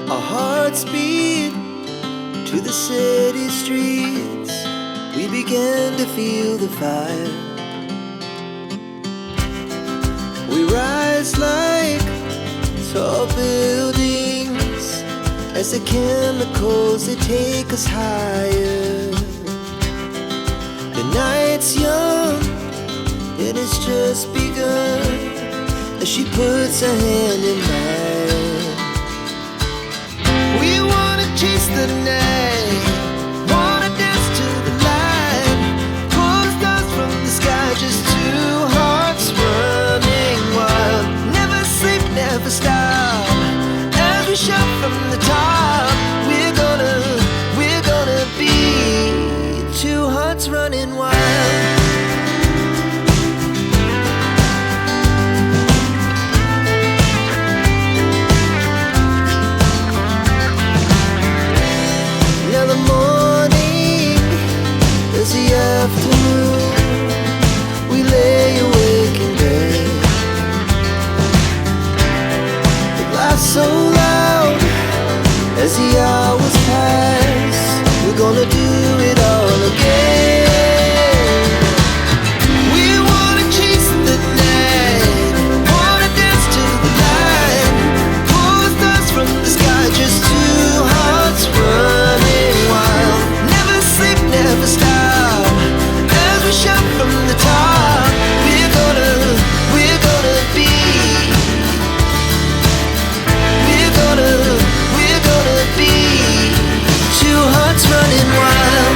Our hearts beat to the city streets. We began to feel the fire. We rise like tall buildings as the chemicals, they take us higher. The night's young and it's just begun as she puts her hand in mine. We wanna chase the night, wanna dance to the light, pull stars from the sky, just two hearts running wild. Never sleep, never stop, as we shout from the top. We're gonna be two hearts running wild. Now the morning is the afternoon. We lay awake in bed. The laughs so loud as the hours pass. We're gonna do it all again. We wanna chase the night, wanna dance to the light, pull stars from the sky, just two hearts running wild. Never sleep, never stop, as we shout from the top. We're gonna be, we're gonna be two hearts running wild.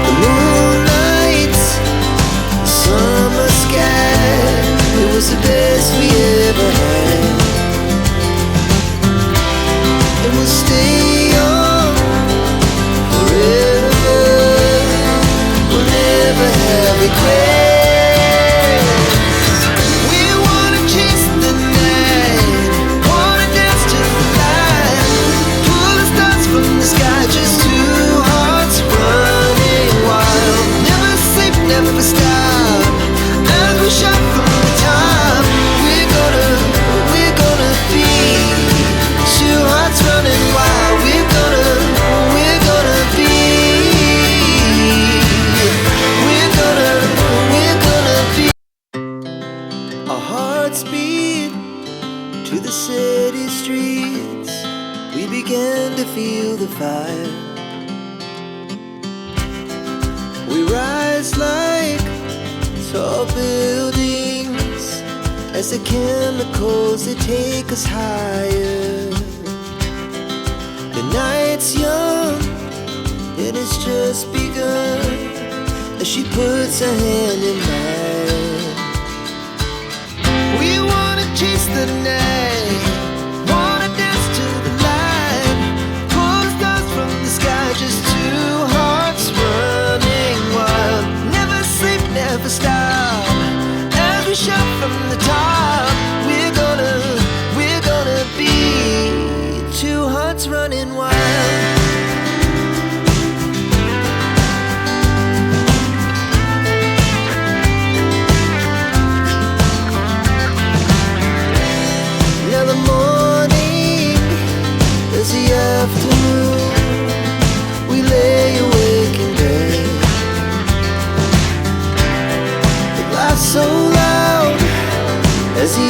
The moonlight, summer sky, it was the best we ever had. And we'll stay on forever. We'll never have regrets. We wanna chase the night, wanna dance to the light, pull the stars from the sky, just two hearts running wild. Never sleep, never stop, as we shout from the top. We're gonna be two hearts running wild. We're gonna be, we're gonna be. Our hearts beat to the city streets. We began to feel the fire. We rise like tall buildings as the chemicals, they take us higher. The night's young and it's just begun as she puts her hand in mine. We wanna chase the night, wanna dance to the light, pull stars from the sky, just two hearts running wild. Never sleep, never stop, as we shout from the top. We're gonna be two hearts running wild. Now the morning is the afternoon. We lay awake in bed. The laughs so loud as the